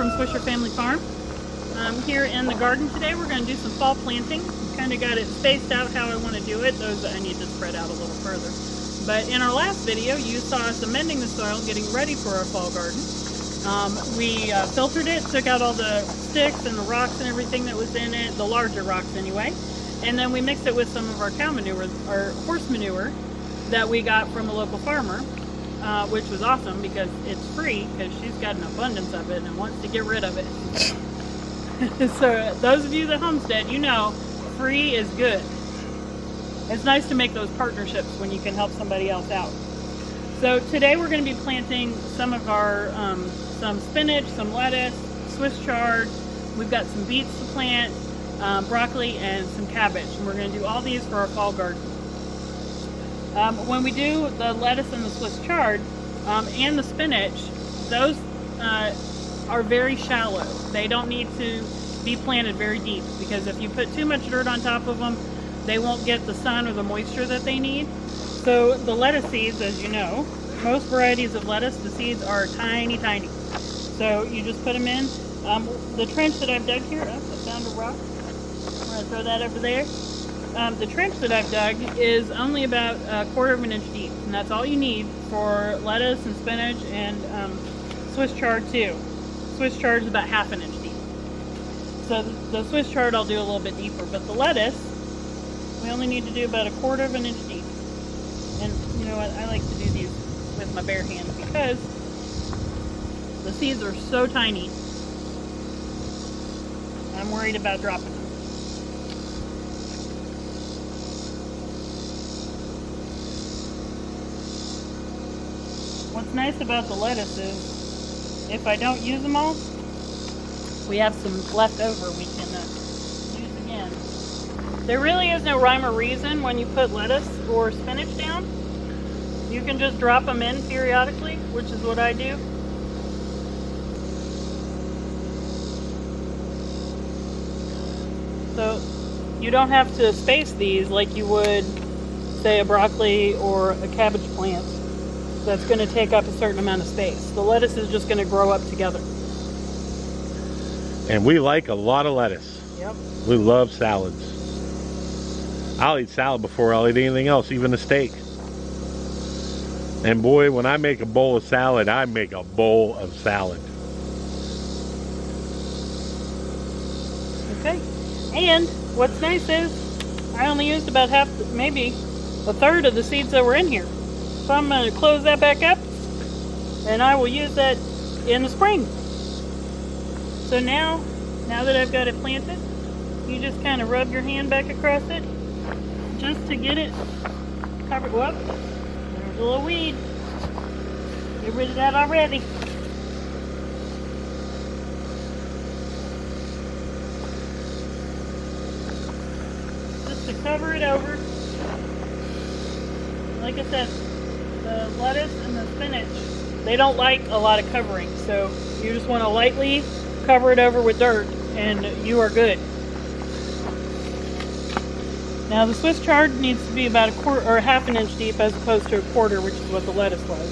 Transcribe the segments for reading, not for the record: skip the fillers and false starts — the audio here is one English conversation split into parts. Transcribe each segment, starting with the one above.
from Swisher Family Farm. Here in the garden today we're going to do some fall planting. Kind of got it spaced out how I want to do it. Those I need to spread out a little further. But in our last video you saw us amending the soil, getting ready for our fall garden. We filtered it, took out all the sticks and the rocks and everything that was in it, the larger rocks anyway. And then we mixed it with some of our cow manure, or horse manure, that we got from a local farmer, which was awesome because it's free, because she's got an abundance of it and wants to get rid of it. So those of you that homestead, you know free is good. It's nice to make those partnerships when you can help somebody else out. So today we're going to be planting some of our some spinach, some lettuce, Swiss chard. We've got some beets to plant, broccoli, and some cabbage. And we're going to do all these for our fall garden. When we do the lettuce and the Swiss chard and the spinach, those are very shallow. They don't need to be planted very deep, because if you put too much dirt on top of them, they won't get the sun or the moisture that they need. So the lettuce seeds, as you know, most varieties of lettuce, the seeds are tiny, tiny. So you just put them in. The trench that I've dug here, I found a rock. I'm going to throw that over there. The trench that I've dug is only about 1/4 of an inch deep, and that's all you need for lettuce and spinach and Swiss chard too. Swiss chard is about 1/2 inch deep. So the Swiss chard I'll do a little bit deeper, but the lettuce we only need to do about 1/4 of an inch deep. And you know what? I like to do these with my bare hand because the seeds are so tiny. I'm worried about dropping them. What's nice about the lettuce is if I don't use them all, we have some left over we can use again. There really is no rhyme or reason when you put lettuce or spinach down. You can just drop them in periodically, which is what I do. So you don't have to space these like you would, say, a broccoli or a cabbage plant that's going to take up a certain amount of space. The lettuce is just going to grow up together. And we like a lot of lettuce. Yep. We love salads. I'll eat salad before I'll eat anything else, even a steak. And boy, when I make a bowl of salad, I make a bowl of salad. Okay. And what's nice is I only used about half, maybe 1/3 of the seeds that were in here. So I'm going to close that back up and I will use that in the spring. So now that I've got it planted, you just kind of rub your hand back across it just to get it covered. Whoop, there's a little weed. Get rid of that already. Just to cover it over. Like I said, the lettuce and the spinach, they don't like a lot of covering, so you just want to lightly cover it over with dirt and you are good. Now the Swiss chard needs to be about 1/4 or 1/2 an inch deep as opposed to 1/4, which is what the lettuce was.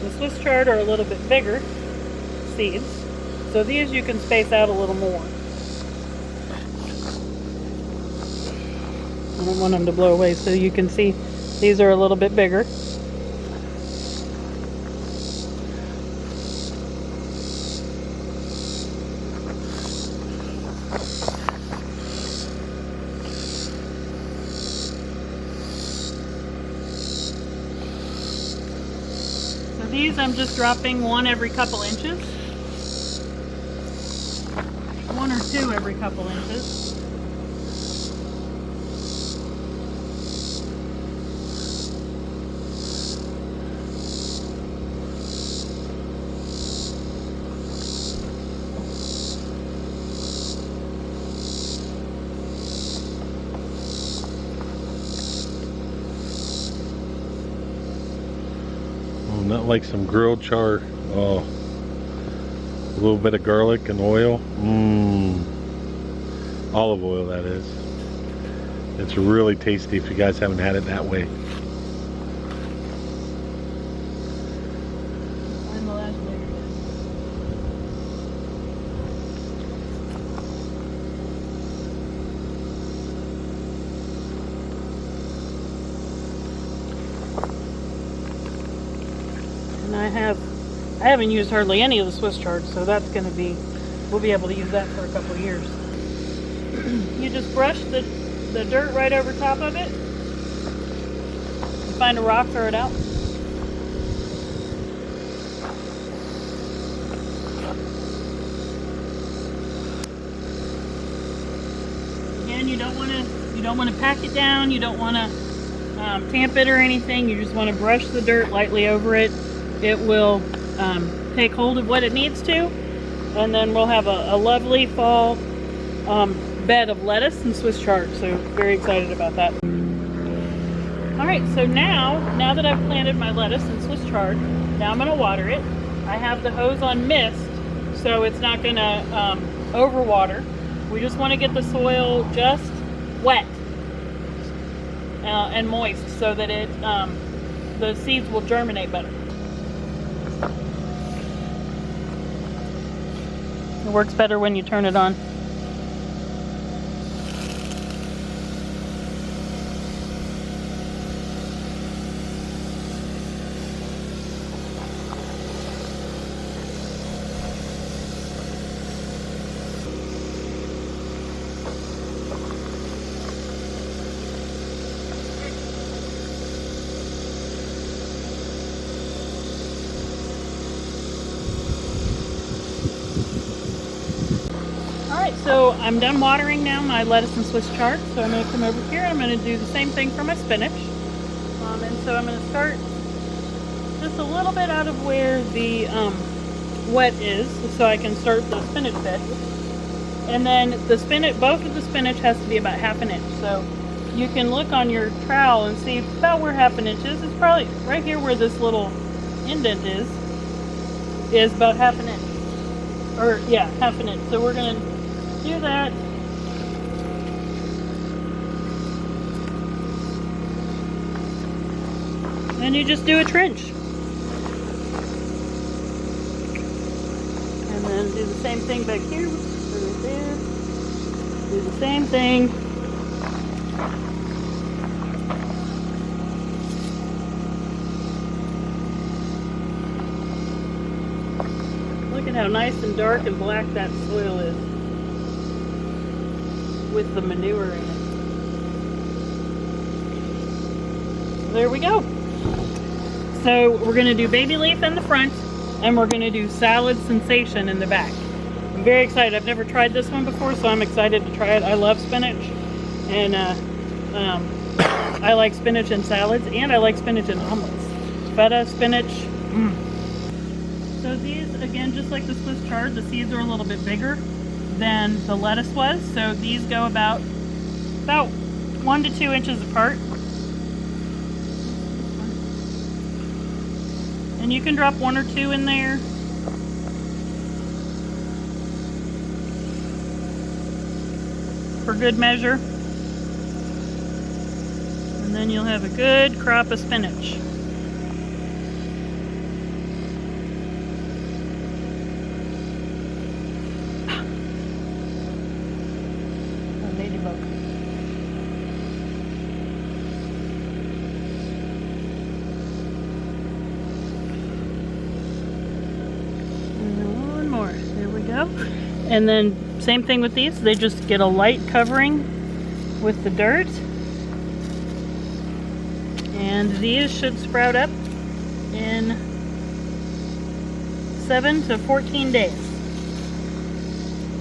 The Swiss chard are a little bit bigger seeds, so these you can space out a little more. I don't want them to blow away, so you can see these are a little bit bigger. So these I'm just dropping one every couple inches. 1 or 2 every couple inches. Not like some grilled chard. Oh, a little bit of garlic and oil. Olive oil, that is. It's really tasty if you guys haven't had it that way. Find the last layer. And I haven't used hardly any of the Swiss chard, so that's going to be, we'll be able to use that for a couple of years. You just brush the dirt right over top of it. You find a rock, throw it out. Again, you don't want to pack it down. You don't want to tamp it or anything. You just want to brush the dirt lightly over it. It will take hold of what it needs to, and then we'll have a lovely fall bed of lettuce and Swiss chard. So very excited about that. All right, so now that I've planted my lettuce and Swiss chard, now I'm going to water it. I have the hose on mist, so it's not going to overwater. We just want to get the soil just wet and moist so that the seeds will germinate better. It works better when you turn it on. So I'm done watering now my lettuce and Swiss chard, so I'm going to come over here and I'm going to do the same thing for my spinach. And so I'm going to start just a little bit out of where the wet is, so I can start the spinach bed. And then the spinach, both of the spinach has to be about 1/2 inch. So you can look on your trowel and see about where 1/2 inch is. It's probably right here where this little indent is about 1/2 inch. Or yeah, 1/2 inch. So we're going to do that. Then you just do a trench. And then do the same thing back here. Put it there. Do the same thing. Look at how nice and dark and black that soil is with the manure in it. There we go. So we're going to do baby leaf in the front, and we're going to do salad sensation in the back. I'm very excited. I've never tried this one before, so I'm excited to try it. I love spinach, and I like spinach in salads, and I like spinach in omelets. Feta, spinach. So these, again, just like the Swiss chard, the seeds are a little bit bigger than the lettuce was, so these go about 1 to 2 inches apart. And you can drop 1 or 2 in there. For good measure. And then you'll have a good crop of spinach. And then same thing with these, they just get a light covering with the dirt. And these should sprout up in 7 to 14 days.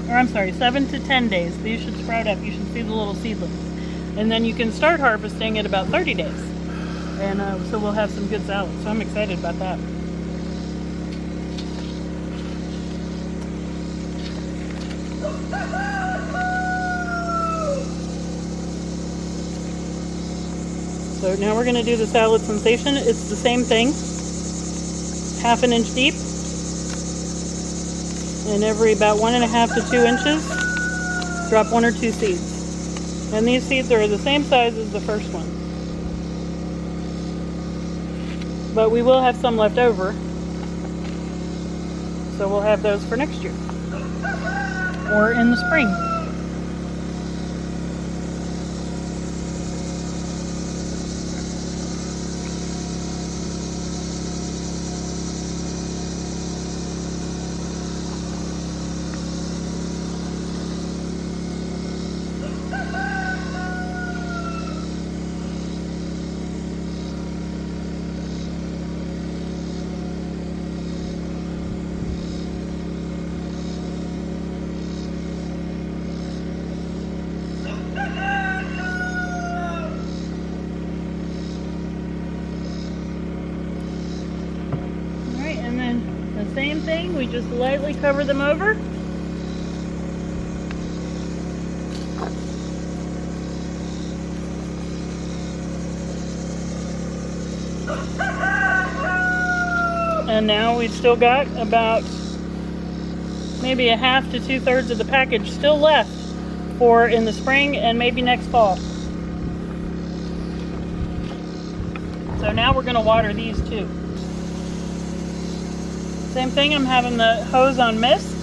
Or I'm sorry, 7 to 10 days. These should sprout up. You should see the little seedlings. And then you can start harvesting at about 30 days. And so we'll have some good salad. So I'm excited about that. So now we're going to do the salad sensation. It's the same thing, 1/2 inch deep, and every about 1.5 to 2 inches, drop 1 or 2 seeds. And these seeds are the same size as the first one. But we will have some left over. So we'll have those for next year. Or in the spring. Same thing, we just lightly cover them over. And now we've still got about maybe a half to 2/3 of the package still left for in the spring and maybe next fall. So now we're going to water these too. Same thing, I'm having the hose on mist.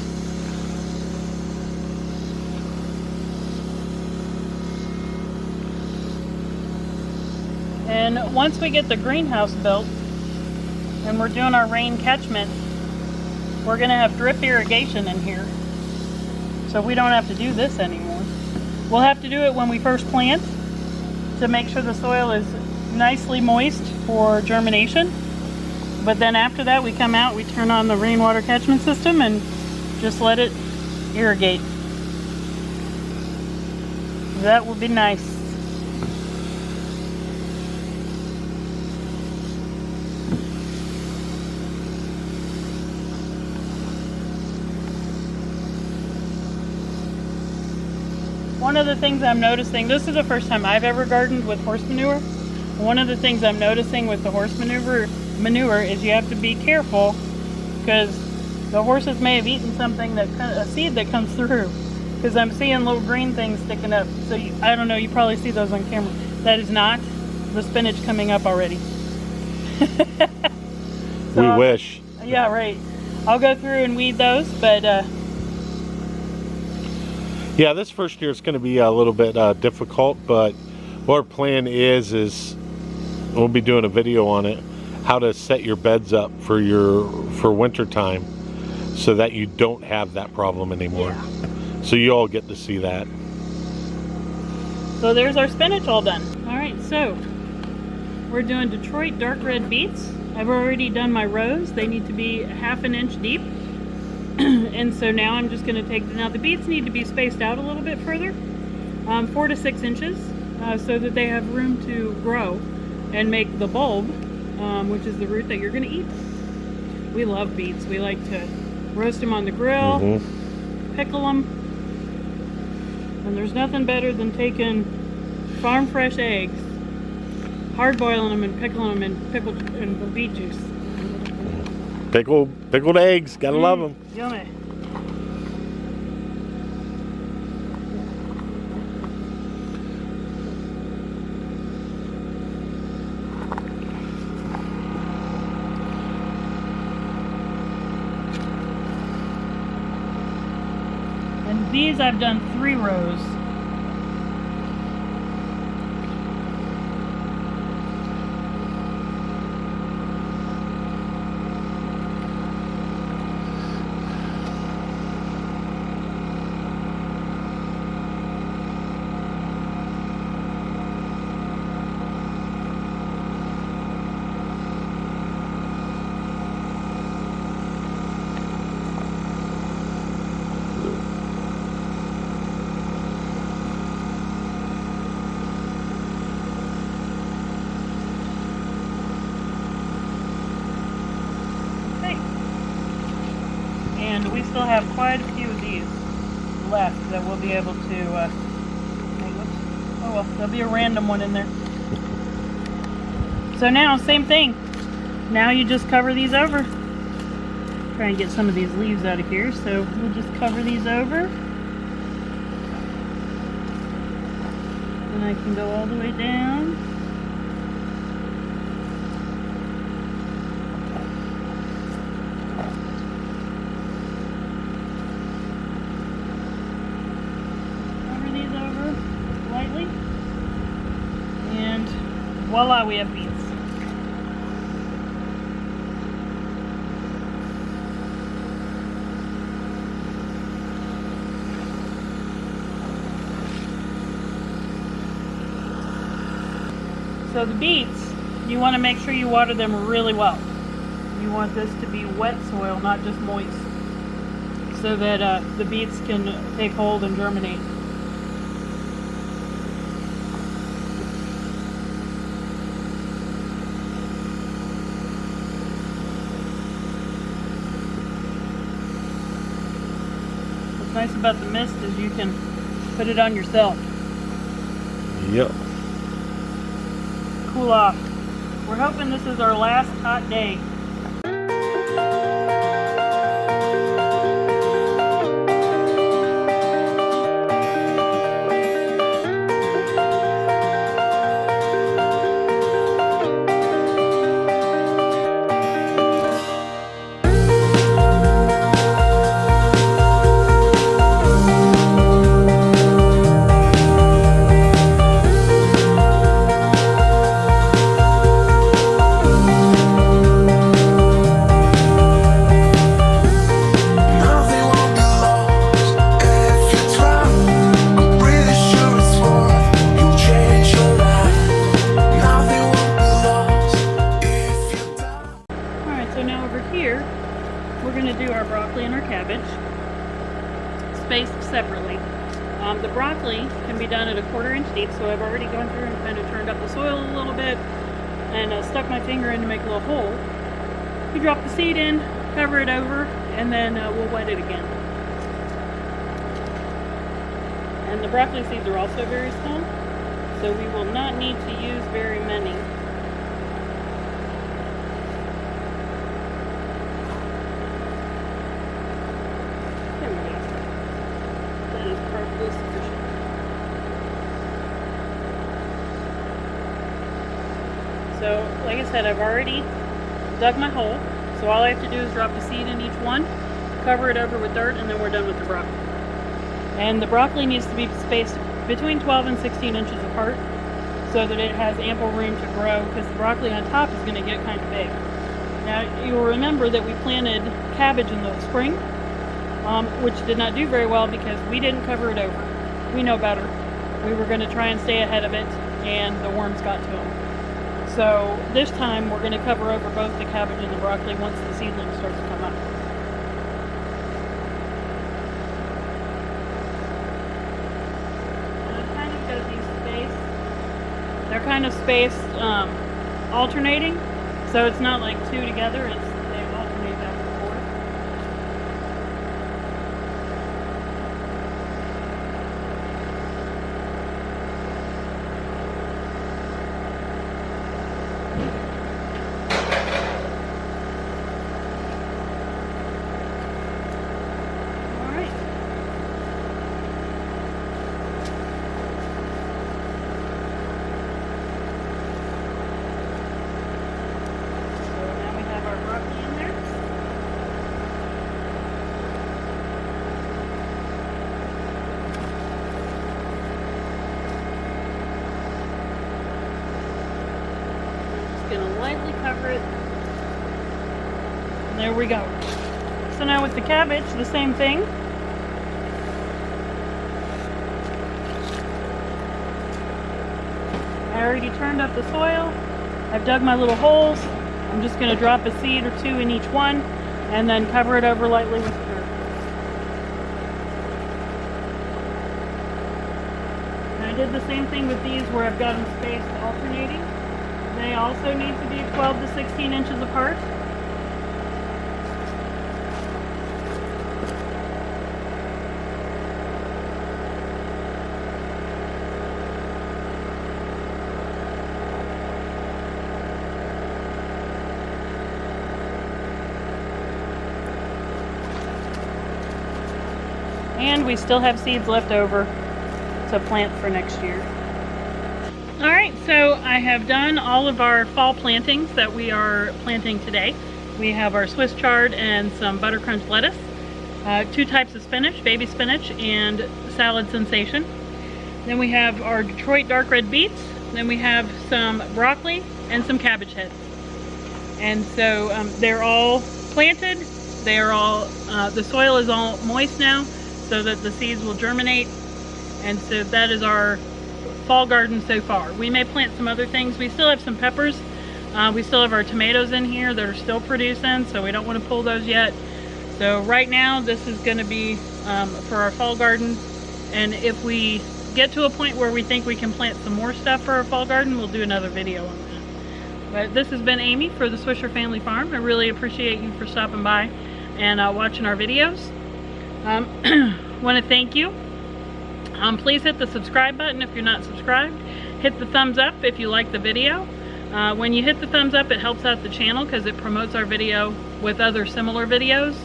And once we get the greenhouse built and we're doing our rain catchment, we're going to have drip irrigation in here. So we don't have to do this anymore. We'll have to do it when we first plant to make sure the soil is nicely moist for germination. But then after that, we come out, we turn on the rainwater catchment system and just let it irrigate. That would be nice. One of the things I'm noticing, this is the first time I've ever gardened with horse manure. One of the things I'm noticing with the horse manure is you have to be careful because the horses may have eaten something that a seed that comes through, because I'm seeing little green things sticking up. So I don't know, you probably see those on camera. That is not the spinach coming up already. We wish. Yeah, right. I'll go through and weed those, but yeah, this first year is going to be a little bit difficult, but what our plan is we'll be doing a video on it, how to set your beds up for winter time so that you don't have that problem anymore. Yeah. So you all get to see that. So there's our spinach all done. All right, so we're doing Detroit dark red beets. I've already done my rows. They need to be 1/2 inch deep. And so now I'm just going to take, now the beets need to be spaced out a little bit further, 4 to 6 inches, so that they have room to grow and make the bulb, which is the root that you're going to eat. We love beets. We like to roast them on the grill, pickle them, and there's nothing better than taking farm fresh eggs, hard boiling them and pickling them in beet juice. Pickled eggs, gotta love them. Yummy. And these I've done 3 rows. And we still have quite a few of these left that we'll be able to, oh well, there'll be a random one in there. So now, same thing. Now you just cover these over. Try and get some of these leaves out of here. So we'll just cover these over. And I can go all the way down. Cover these over lightly. And voila, we have beets. So the beets, you want to make sure you water them really well. You want this to be wet soil, not just moist, so that the beets can take hold and germinate. What's nice about the mist is you can put it on yourself. Yep. Cool off. We're hoping this is our last hot day. We're going to do our broccoli and our cabbage, spaced separately. The broccoli can be done at 1/4 inch deep, so I've already gone through and kind of turned up the soil a little bit and stuck my finger in to make a little hole. You drop the seed in, cover it over, and then we'll wet it again. And the broccoli seeds are also very small, so we will not need to use very many. So, like I said, I've already dug my hole, so all I have to do is drop the seed in each one, cover it over with dirt, and then we're done with the broccoli. And the broccoli needs to be spaced between 12 and 16 inches apart so that it has ample room to grow, because the broccoli on top is going to get kind of big. Now, you'll remember that we planted cabbage in the spring, which did not do very well because we didn't cover it over. We know better. We were going to try and stay ahead of it, and the worms got to them. So this time we're going to cover over both the cabbage and the broccoli once the seedling starts to come up. And I've kind of got these spaced. They're kind of spaced alternating, so it's not like two together, they alternate back and forth. Going to lightly cover it, and there we go. So now with the cabbage, the same thing. I already turned up the soil. I've dug my little holes. I'm just going to drop a seed or two in each one and then cover it over lightly with dirt. And I did the same thing with these where I've got them spaced alternating. They also need to be 12 to 16 inches apart. And we still have seeds left over to plant for next year. Alright, so I have done all of our fall plantings that we are planting today. We have our Swiss chard and some butter crunch lettuce, 2 types of spinach, baby spinach and salad sensation. Then we have our Detroit dark red beets. Then we have some broccoli and some cabbage heads. And so they're all planted. They are all, the soil is all moist now so that the seeds will germinate. And so that is our fall garden so far. We may plant some other things. We still have some peppers. We still have our tomatoes in here that are still producing, so we don't want to pull those yet. So right now this is going to be for our fall garden, and if we get to a point where we think we can plant some more stuff for our fall garden, we'll do another video on that. But this has been Amy for the Swisher Family Farm. I really appreciate you for stopping by and watching our videos. Want to thank you. Please hit the subscribe button if you're not subscribed. Hit the thumbs up if you like the video. When you hit the thumbs up, it helps out the channel because it promotes our video with other similar videos.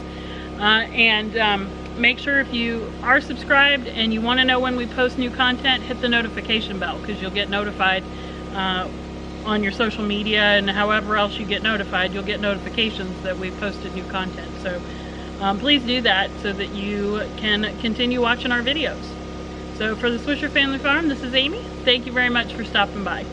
Make sure if you are subscribed and you want to know when we post new content, hit the notification bell because you'll get notified on your social media, and however else you get notified, you'll get notifications that we've posted new content. So please do that so that you can continue watching our videos. So for the Swisher Family Farm, this is Amy. Thank you very much for stopping by.